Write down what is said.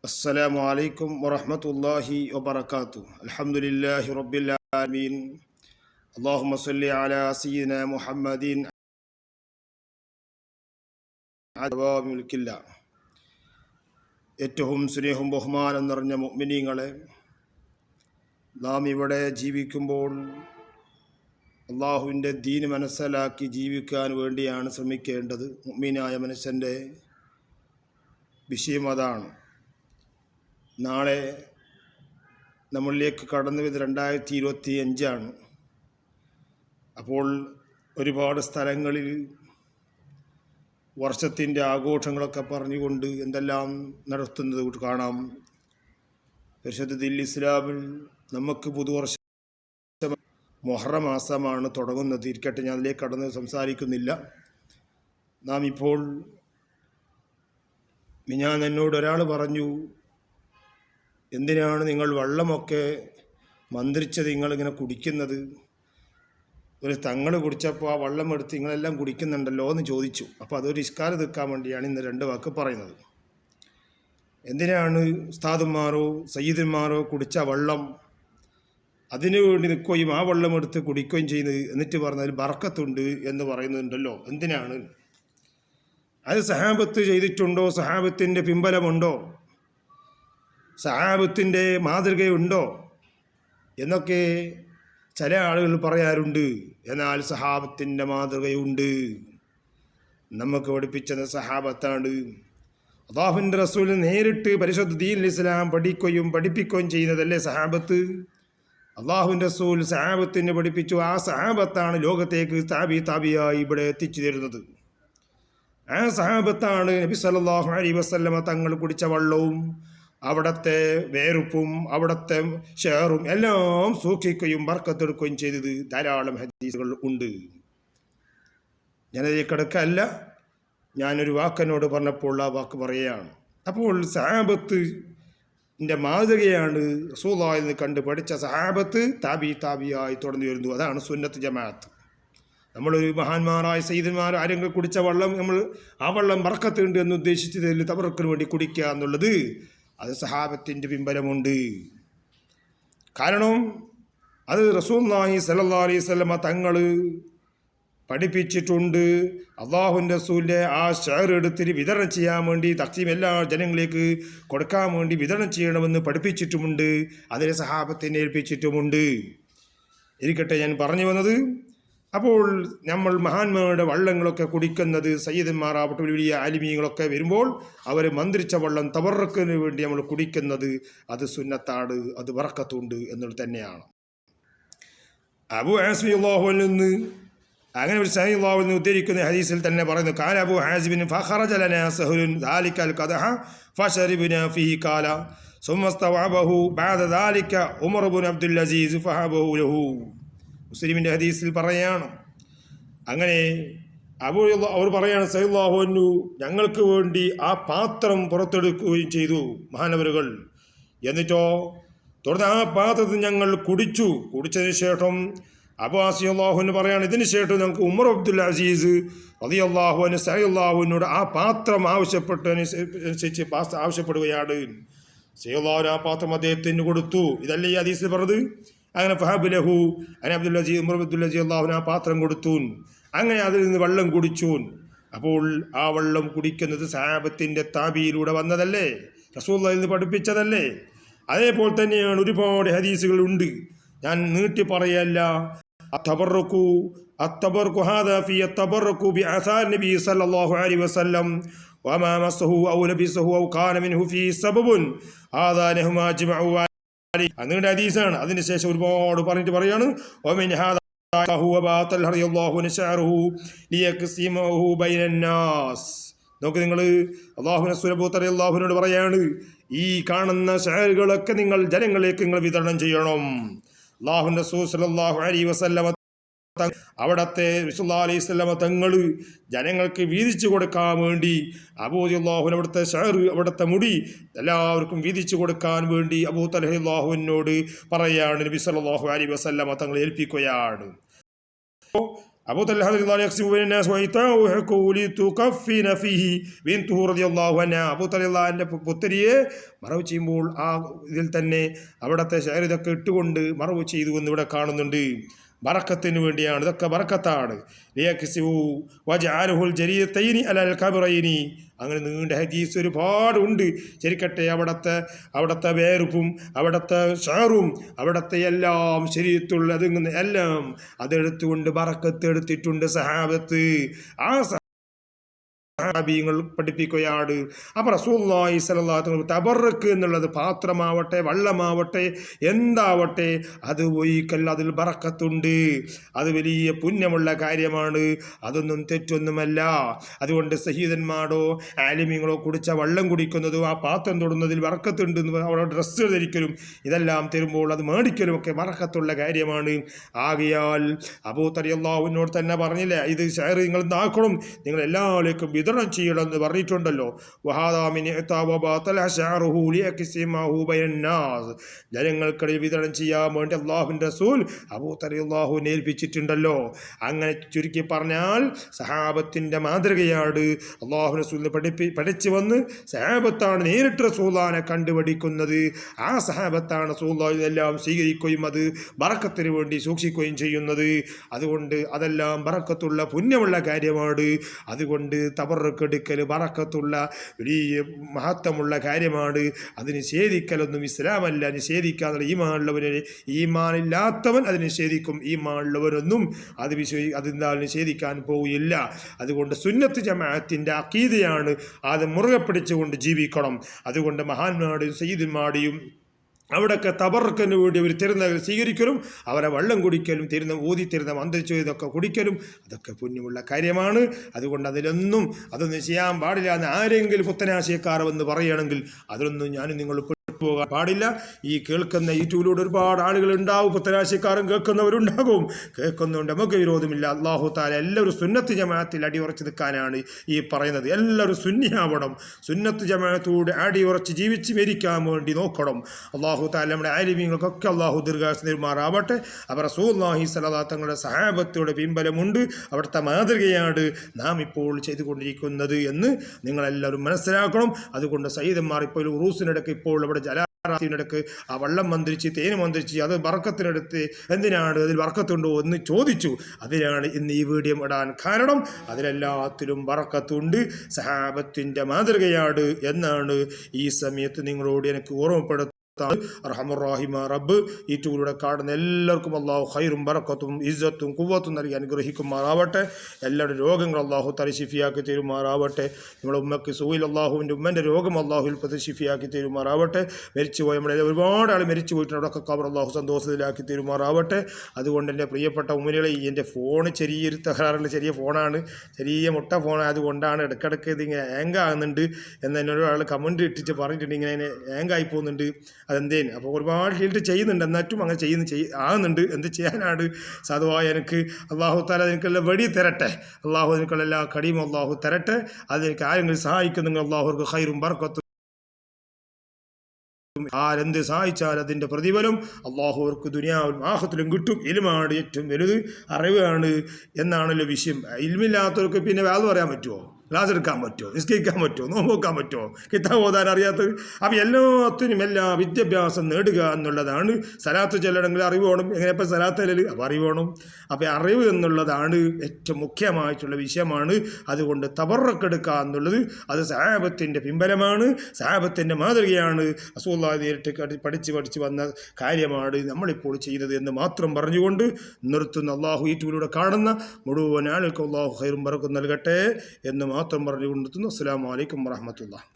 السلام عليكم ورحمة الله وبركاته. الحمد لله رب العالمين. اللهم صل على سيدنا محمد മുൽക്കില്ല. ഏറ്റവും സ്നേഹവും ബഹുമാനം നിറഞ്ഞ മുഅ്മിനീങ്ങളെ, നാം ഇവിടെ ജീവിക്കുമ്പോൾ അള്ളാഹുവിൻ്റെ ദീന് മനസ്സിലാക്കി ജീവിക്കാൻ വേണ്ടിയാണ് ശ്രമിക്കേണ്ടത്. മുഅ്മിനായ മനുഷ്യൻ്റെ വിഷയം അതാണ്. നാളെ നമ്മളിലേക്ക് കടന്നു വരുന്നത് 2025. അപ്പോൾ ഒരുപാട് സ്ഥലങ്ങളിൽ വർഷത്തിൻ്റെ ആഘോഷങ്ങളൊക്കെ പറഞ്ഞുകൊണ്ട് എന്തെല്ലാം നടത്തുന്നത് കാണാം. പരിശുദ്ധ ഇസ്ലാമിൽ നമുക്ക് പുതുവർഷം മുഹറം മാസമാണ് തുടങ്ങുന്നത്. ഇരിക്കട്ടെ, ഞാൻ അതിലേക്ക് കടന്ന് സംസാരിക്കുന്നില്ല. നാം ഇപ്പോൾ ഞാൻ എന്നോട് ഒരാൾ പറഞ്ഞു, എന്തിനാണ് നിങ്ങൾ വെള്ളമൊക്കെ മന്ത്രിച്ചത് നിങ്ങളിങ്ങനെ കുടിക്കുന്നത്? ഒരു തങ്ങൾ കുടിച്ചപ്പോൾ ആ വെള്ളം എടുത്ത് നിങ്ങളെല്ലാം കുടിക്കുന്നുണ്ടല്ലോ എന്ന് ചോദിച്ചു. അപ്പോൾ അതൊരു ഇഷ്കാല തീർക്കാൻ വേണ്ടിയാണ് ഇന്ന് 2 വാക്ക് പറയുന്നത്. എന്തിനാണ് ഉസ്താദുമാരോ സയ്യിദന്മാരോ കുടിച്ച വെള്ളം അതിനു വേണ്ടി നിൽക്കുകയും ആ വെള്ളം എടുത്ത് കുടിക്കുകയും ചെയ്യുന്നത്, എന്നിട്ട് പറഞ്ഞാൽ ബർക്കത്തുണ്ട് എന്ന് പറയുന്നുണ്ടല്ലോ? എന്തിനാണ് അത്? സഹാബത്ത് ചെയ്തിട്ടുണ്ടോ? സഹാബത്തിൻ്റെ പിൻബലമുണ്ടോ? സഹാബത്തിൻ്റെ മാതൃകയുണ്ടോ എന്നൊക്കെ ചില ആളുകൾ പറയാറുണ്ട്. എന്നാൽ സഹാബത്തിൻ്റെ മാതൃകയുണ്ട്. നമുക്ക് പഠിപ്പിച്ചത് സഹാബത്താണ്. അല്ലാഹുവിൻ്റെ റസൂൽ നേരിട്ട് പരിശുദ്ധ ദീനുൽ ഇസ്ലാം പഠിപ്പിക്കുകയും ചെയ്യുന്നതല്ലേ സഹാബത്ത്? അല്ലാഹുവിൻ്റെ റസൂൽ സഹാബത്തിനെ പഠിപ്പിച്ചു. ആ സഹാബത്താണ് ലോകത്തേക്ക് താബിയായി ഇവിടെ എത്തിച്ചു തരുന്നത്. ആ സഹാബത്താണ് നബി സല്ലല്ലാഹു അലൈഹി വസല്ലമ തങ്ങൾ കുടിച്ച വെള്ളവും അവിടുത്തെ വേറുപ്പും അവിടുത്തെ ഷെയറും എല്ലാം സൂക്ഷിക്കുകയും ബർക്കത്തെടുക്കുകയും ചെയ്തത്. ധാരാളം ഹദീസുകൾ ഉണ്ട്. ഞാനതിലേക്ക് കിടക്കല്ല. ഞാനൊരു വാക്കെന്നോട് പറഞ്ഞപ്പോൾ ആ വാക്ക് പറയുകയാണ്. അപ്പോൾ സഹാബത്തിൻ്റെ മാതൃകയാണ് റസൂലുള്ളാഹിൽ നിന്ന് കണ്ട് പഠിച്ച സഹാബത്ത് താബിയായി തുടർന്നു വരുന്നു. അതാണ് സുന്നത്ത് ജമാഅത്ത്. നമ്മളൊരു മഹാന്മാരായ സയ്യിദന്മാർ ആരെങ്കിലും കുടിച്ച വെള്ളം നമ്മൾ ആ വെള്ളം ബർക്കത്തുണ്ട് എന്ന് ഉദ്ദേശിച്ചതിൽ തബറക്കിന് വേണ്ടി കുടിക്കുക എന്നുള്ളത്, അത് സഹാബത്തിൻ്റെ പിൻബലമുണ്ട്. കാരണം അത് റസൂലുള്ളാഹി സ്വല്ലല്ലാഹു അലൈഹി വസല്ലമ തങ്ങൾ പഠിപ്പിച്ചിട്ടുണ്ട്. അല്ലാഹുവിൻ്റെ റസൂലിൻ്റെ ആ ഷെയർ എടുത്തിട്ട് വിതരണം ചെയ്യാൻ വേണ്ടി, തഖ്സീം എല്ലാ ജനങ്ങളിലേക്ക് കൊടുക്കാൻ വേണ്ടി വിതരണം ചെയ്യണമെന്ന് പഠിപ്പിച്ചിട്ടുമുണ്ട്. അതിനെ സഹാബത്തിനെ ഏൽപ്പിച്ചിട്ടുമുണ്ട്. ഇരിക്കട്ടെ, ഞാൻ പറഞ്ഞു വന്നത്, അപ്പോൾ നമ്മൾ മഹാന്മാരുടെ വള്ളങ്ങളൊക്കെ കുടിക്കുന്നത്, സയ്യിദന്മാരാവട്ടെ വലിയ ആലിമീങ്ങളൊക്കെ വരുമ്പോൾ അവർ മന്ത്രിച്ച വെള്ളം തബറക്കിന് വേണ്ടി നമ്മൾ കുടിക്കുന്നത്, അത് സുന്നത്താണ്, അത് ബർക്കത്തുണ്ട് എന്നുള്ളത് തന്നെയാണ്. അബൂ ഹാസിം റളിയല്ലാഹു നിന്ന് അങ്ങനെ ഒരു സഹീഹ് റളിയല്ലാഹു അൻഹു ഉദ്ധരിക്കുന്ന ഹദീസിൽ തന്നെ പറയുന്നു, കാല അബൂ ഹാസിബിൻ ഫഖറജ ലനാ സഹലുൻ ദാലികൽ ഖദഹ ഫശരിബ്നാ ഫീഹി ഖാല സുമ്മ സ്തവഅബഹു ബഅദ ദാലിക ഉമർ ഇബ്നു അബ്ദുൽ അസീസ് ഫഹബഹു ലഹു. മുസ്ലിമിൻ്റെ ഹദീസിൽ പറയാണ്, അങ്ങനെ അവർ പറയാണ്, സല്ലല്ലാഹു അൻഹു ഞങ്ങൾക്ക് വേണ്ടി ആ പാത്രം പുറത്തെടുക്കുകയും ചെയ്തു മഹാനവരുകൾ. എന്നിട്ടോ തുടർന്ന് ആ പാത്രത്തിൽ ഞങ്ങൾ കുടിച്ചതിന് ശേഷം അബൂ ഹാസിം റളിയല്ലാഹു അൻഹു പറയാണ്, ഇതിന് ശേഷം ഞങ്ങൾക്ക് ഉമർ അബ്ദുൽ അസീസ് റളിയല്ലാഹു അൻഹു സല്ലല്ലാഹു അൻഹുവിനോട് ആ പാത്രം ആവശ്യപ്പെട്ടതനുസരിച്ച് ആവശ്യപ്പെടുകയാണ്. സല്ലല്ലാഹു ആ പാത്രം അദ്ദേഹത്തിന് കൊടുത്തു. ഇതല്ലേ ഈ ഹദീസിൽ പറഞ്ഞത്? അങ്ങനെ ഫഹബുലഹു അങ്ങനെ ഉമർ അബ്ദുൽ അസീസ് അള്ളാഹുവിന് ആ പാത്രം കൊടുത്തു. അങ്ങനെ അതിൽ നിന്ന് വെള്ളം കുടിച്ചു. അപ്പോൾ ആ വെള്ളം കുടിക്കുന്നത് സഹാബത്തിൻ്റെ താബിയിലൂടെ വന്നതല്ലേ, റസൂലുള്ളാഹിൽ നിന്ന് പഠിപ്പിച്ചതല്ലേ? അതേപോലെ തന്നെയാണ് ഒരുപാട് ഹദീസുകൾ ഉണ്ട്. ഞാൻ നീട്ടി പറയല്ല. അത്തബറക്കു ഹാദാ ഫീ അത്തബറക്കു ബിഅസാർ നബി സല്ലല്ലാഹു അലൈഹി വസല്ലം വമാ മസ്സഹു ഔ ലബിസഹു ഔ കാന മിൻഹു ഫീ സബബുൻ ഹാദാ ലഹുമാ ജമഉ. അങ്ങയുടെ ഹദീസാണ്. അതിനുശേഷം ഒരുപാട് പറഞ്ഞിട്ട് പറയാണ്, നോക്ക് നിങ്ങൾ, അല്ലാഹുവിനോട് പറയാണ്, ഈ കാണുന്ന ഷഅറുകളൊക്കെ നിങ്ങൾ ജനങ്ങളിലേക്ക് നിങ്ങൾ വിതരണം ചെയ്യണം. അല്ലാഹുവിന്റെ റസൂൽ സ്വല്ലല്ലാഹു അലൈഹി വസല്ലമ അവിടത്തെ റസൂലുള്ളാഹി അലൈഹി വസല്ലമ തങ്ങൾ ജനങ്ങൾക്ക് വീതിച്ചു കൊടുക്കാൻ വേണ്ടി അബൂ റളിയല്ലാഹു അവിടുത്തെ ഷഅർ, അവിടുത്തെ മുടി എല്ലാവർക്കും വീതിച്ചു കൊടുക്കാൻ വേണ്ടി അബൂ തൽഹ റളിയല്ലാഹുവിനോട് പറയാണ്, നബി സല്ലല്ലാഹു അലൈഹി വസല്ലമ തങ്ങൾ ഏൽപ്പിക്കുകയാണ്. അബൂ തൽഹ റളിയല്ലാഹു യഖ്സിമു ബൈനന്നാസ് വഇതാഉ ഹഖൂലി തുകഫിന ഫീഹി ബിൻതുഹു റളിയല്ലാഹു അൻഹ. അബൂ തൽഹന്റെ പുത്രിയെ മറവ് ചെയ്യുമ്പോൾ ആ ഇതിൽ തന്നെ അവിടുത്തെ ഷെയർ ഇതൊക്കെ ഇട്ടുകൊണ്ട് മറവ് ചെയ്തു എന്ന് ഇവിടെ കാണുന്നുണ്ട്. ബറക്കത്തിന് വേണ്ടിയാണ്, ഇതൊക്കെ ബറക്കത്താണ്. അങ്ങനെ നീണ്ട ഹദീസ് ഒരുപാടുണ്ട്. ശരിക്കട്ടെ അവിടുത്തെ വേർപ്പും അവിടുത്തെ ഷെയറും അവിടുത്തെ എല്ലാം ശരീരത്തുള്ളത് എല്ലാം അതെടുത്തുകൊണ്ട് ബറക്കത്ത് എടുത്തിട്ടുണ്ട് സഹാബത്ത്. ആ സഹാബികൾ പഠിപ്പിക്കുകയാണ്. അപ്പോൾ റസൂലുള്ളാഹി സ്വല്ലല്ലാഹു അലൈഹി വസല്ലം തബറക്ക് എന്നുള്ളത് പാത്രമാവട്ടെ വെള്ളമാവട്ടെ എന്താവട്ടെ അത് ഒഴിക്കൽ, അതിൽ ബറക്കത്തുണ്ട്, അത് വലിയ പുണ്യമുള്ള കാര്യമാണ്, അതൊന്നും തെറ്റൊന്നുമല്ല. അതുകൊണ്ട് സയ്യിദന്മാരോ ആലിമീങ്ങളോ കുടിച്ച വെള്ളം കുടിക്കുന്നതോ ആ പാത്രം തൊടുന്നതിൽ ബറക്കത്തുണ്ട്, അവരുടെ ഡ്രസ്സ് ധരിക്കലും ഇതെല്ലാം തരുമ്പോൾ അത് മേടിക്കലും ഒക്കെ ബറക്കത്തുള്ള കാര്യമാണ്. ആകയാൽ അബൂ റളിയല്ലാഹുവിനോട് തന്നെ പറഞ്ഞില്ലേ, ഇത് ഷെയർ നിങ്ങൾ നാക്കണം, നിങ്ങൾ എല്ലാവരിലേക്കും വിതരണം ചെയ്യണമെന്ന് പറഞ്ഞിട്ടുണ്ടല്ലോ. ജനങ്ങൾക്കിടയിൽ വിതരണം ചെയ്യാൻ വേണ്ടി അല്ലാഹുവിൻ്റെ റസൂൽ അബൂ റളിയല്ലാഹുവിനെ ഏൽപ്പിച്ചിട്ടുണ്ടല്ലോ. അങ്ങനെ ചുരുക്കി പറഞ്ഞാൽ സഹാബത്തിൻ്റെ മാതൃകയാണ്. അല്ലാഹുവിൻ്റെ റസൂലിനെ പഠിച്ചു വന്ന് സഹാബത്താണ് നേരിട്ട് റസൂലുള്ളാഹിനെ കണ്ടുപഠിക്കുന്നത്. ആ സഹാബത്താണ് റസൂലുള്ളാഹി എല്ലാം സ്വീകരിക്കുകയും അത് ബറക്കത്തിന് വേണ്ടി സൂക്ഷിക്കുകയും ചെയ്യുന്നത്. അതുകൊണ്ട് അതെല്ലാം ബറക്കത്തുള്ള പുണ്യമുള്ള കാര്യമാണ്. അതുകൊണ്ട് തബറക്കെടുക്കൽ ബറക്കത്തുള്ള വലിയ മഹത്വമുള്ള കാര്യമാണ്. അത് നിഷേധിക്കലൊന്നും ഇസ്ലാമല്ല. നിഷേധിക്കാതെ ഈമാനില്ലാത്തവൻ അത് നിഷേധിക്കും, ഈമാനുള്ളവരൊന്നും അതെന്താ നിഷേധിക്കാൻ പോവുകയില്ല. അതുകൊണ്ട് സുന്നത്ത് ജമാഅത്തിൻ്റെ അഖീദയാണ്, അത് മുറുകെ പിടിച്ചുകൊണ്ട് ജീവിക്കണം. അതുകൊണ്ട് മഹാന്മാരുടെയും സയ്യിദന്മാരുടെയും അവിടെയൊക്കെ തബറക്കിന് വേണ്ടി അവർ തരുന്ന സ്വീകരിക്കലും അവരെ വെള്ളം കുടിക്കലും ഊതി തരുന്ന മന്ത്രിച്ചു ഇതൊക്കെ കുടിക്കലും അതൊക്കെ പുണ്യമുള്ള കാര്യമാണ്. അതുകൊണ്ട് അതൊന്നും ചെയ്യാൻ പാടില്ല എന്ന് ആരെങ്കിലും പുത്തനാശയക്കാർ എന്ന് പറയുകയാണെങ്കിൽ അതിലൊന്നും ഞാനും നിങ്ങൾ പോകാൻ പാടില്ല. ഈ കേൾക്കുന്ന യൂട്യൂബിലൂടെ ഒരുപാട് ആളുകൾ ഉണ്ടാവും, പുത്തനാശയക്കാരും കേൾക്കുന്നവരുണ്ടാകും. കേൾക്കുന്നുണ്ട്, നമുക്ക് വിരോധമില്ല. അല്ലാഹു തആല എല്ലാവരും സുന്നത്ത് ജമാഅത്തിൽ അടിയുറച്ച് നിൽക്കാനാണ് ഈ പറയുന്നത്. എല്ലാവരും സുന്നിയാവണം, സുന്നത്ത് ജമാഅത്തോട് അടിയുറച്ച് ജീവിച്ച് മരിക്കാൻ വേണ്ടി നോക്കണം. അല്ലാഹു തആല നമ്മുടെ ആലിമീങ്ങൾക്കൊക്കെ അല്ലാഹു ദീർഘായുസ്സ് നൽകുമാറാവട്ടെ. അവർ റസൂലുള്ളാഹി സ്വല്ലല്ലാഹു അലൈഹി വസല്ലം തങ്ങളുടെ സഹാബത്തോടെ പിൻബലമുണ്ട്, അവിടുത്തെ മാതൃകയാണ് നാം ഇപ്പോൾ ചെയ്തുകൊണ്ടിരിക്കുന്നത് എന്ന് നിങ്ങളെല്ലാവരും മനസ്സിലാക്കണം. അതുകൊണ്ട് സയ്യിദന്മാർ ഇപ്പോൾ ഉറൂസിനിടയ്ക്ക് ഇപ്പോൾ അവിടെ ജലാറാത്തിനിടക്ക് ആ വെള്ളം മന്ത്രിച്ച് തേന് മന്ത്രിച്ച് അത് ബർക്കത്തിനെടുത്ത് എന്തിനാണ്, അതിൽ ബർക്കത്തുണ്ടോ എന്ന് ചോദിച്ചു. അതിനാണ് ഇന്ന് ഈ വീഡിയോ ഇടാൻ കാരണം. അതിലെല്ലാത്തിലും ബർക്കത്തുണ്ട്, സഹാബത്തിൻ്റെ മാതൃകയാണ് എന്നാണ് ഈ സമയത്ത് നിങ്ങളോട് എനിക്ക് ഓർമ്മപ്പെടുത്തുന്നത്. റഹ്മാൻ റബ്ബ് ഈ ടൂറിലൂടെ കാണുന്ന എല്ലാവർക്കും അള്ളാഹു ഖൈറും ബറക്കത്തും ഇസ്സത്തും ഖുവ്വത്തും നൽകി അനുഗ്രഹിക്കുമാറാവട്ടെ. എല്ലാവരുടെ രോഗങ്ങൾ അള്ളാഹു തല ശിഫിയാക്കി തരുമാറാവട്ടെ. നിങ്ങളുടെ ഉമ്മക്ക് സുഖയിൽ അള്ളാഹുവിൻ്റെ ഉമ്മൻ്റെ രോഗം അള്ളാഹുവിൽ പ്രതി ശിഫിയാക്കി തരുമാറാവട്ടെ. മരിച്ചുപോയ നമ്മുടെ ഒരുപാട് ആൾ മരിച്ചു പോയിട്ടുണ്ട്, അവിടെയൊക്കെ കബർ അള്ളാഹു സന്തോഷത്തിലാക്കി തരുമാറാവട്ടെ. അതുകൊണ്ട് എൻ്റെ പ്രിയപ്പെട്ട ഉമ്മനുകളെ, എൻ്റെ ഫോണ് ചെറിയൊരു തകരാറുള്ള ചെറിയ ഫോണാണ്, ചെറിയ മുട്ട ഫോണായതുകൊണ്ടാണ് ഇടയ്ക്കിടയ്ക്ക് ഇതിങ്ങനെ ഹാങ്ങാകുന്നുണ്ട് എന്ന് എന്നോട് ഒരാൾ കമൻറ്റ് ഇട്ടിട്ട് പറഞ്ഞിട്ടുണ്ട്, ഇങ്ങനെ ഹാങ്ങായി പോകുന്നുണ്ട്, അതെന്തേന്. അപ്പോൾ ഒരുപാട് ഹീൽഡ് ചെയ്യുന്നുണ്ട്, എന്നിട്ടും അങ്ങനെ ആകുന്നുണ്ട്. എന്ത് ചെയ്യാനാണ്? സാധുവായ എനിക്ക് അള്ളാഹു താല എനിക്കെല്ലാം വെടി തരട്ടെ, അള്ളാഹു എനിക്കുള്ള എല്ലാ കടിയും അള്ളാഹു തരട്ടെ. അതെനിക്ക് ആരെങ്കിലും സഹായിക്കുന്നെങ്കിൽ അള്ളാഹുർക്ക് ഖൈറും ബർക്കത്തും, ആരെന്ത് സഹായിച്ചാൽ അതിൻ്റെ പ്രതിഫലം അള്ളാഹുവർക്ക് ദുനിയാവിലും ആഖിറത്തിലും കിട്ടും. ഇൽമാണ് ഏറ്റവും വലുത്, അറിവാണ് എന്നാണല്ലോ വിഷയം. ഇൽമില്ലാത്തവർക്ക് പിന്നെ വേറെ പറയാൻ പറ്റുമോ? ക്ലാസ് എടുക്കാൻ പറ്റുമോ? നിസ്കരിക്കാൻ പറ്റുമോ? നോമ്പ് വെക്കാൻ പറ്റുമോ? കിതാബ് ഓതാൻ അറിയാത്തത്? അപ്പോൾ എല്ലാത്തിനും എല്ലാ വിദ്യാഭ്യാസം നേടുക എന്നുള്ളതാണ്. സലാത്ത് ചെല്ലണമെങ്കിൽ അറിവ് വേണം. എങ്ങനെയപ്പോൾ സലാത്ത് ചെല്ലൽ? അപ്പോൾ അറിവ് വേണം. അപ്പോൾ അറിവ് എന്നുള്ളതാണ് ഏറ്റവും മുഖ്യമായിട്ടുള്ള വിഷയമാണ്. അതുകൊണ്ട് തബറക്കെടുക്കുക എന്നുള്ളത് അത് സഹാബത്തിൻ്റെ പിൻബലമാണ്, സഹാബത്തിൻ്റെ മാതൃകയാണ്, റസൂലുള്ളാഹി നേരിട്ട് പഠിച്ച് വന്ന കാര്യമാണ് നമ്മളിപ്പോൾ ചെയ്യുന്നത് എന്ന് മാത്രം പറഞ്ഞുകൊണ്ട് നിർത്തുന്ന. അള്ളാഹു ഈ ടൂറിലൂടെ കാണുന്ന മുഴുവൻ ആളുകൾക്ക് അള്ളാഹു ഖൈറും ബറക്കത്തും നൽകട്ടെ എന്ന് മാത്രം പറഞ്ഞുകൊണ്ടിരുന്നു. അസ്സലാമു അലൈക്കും വറഹ്മത്തുള്ളാഹി.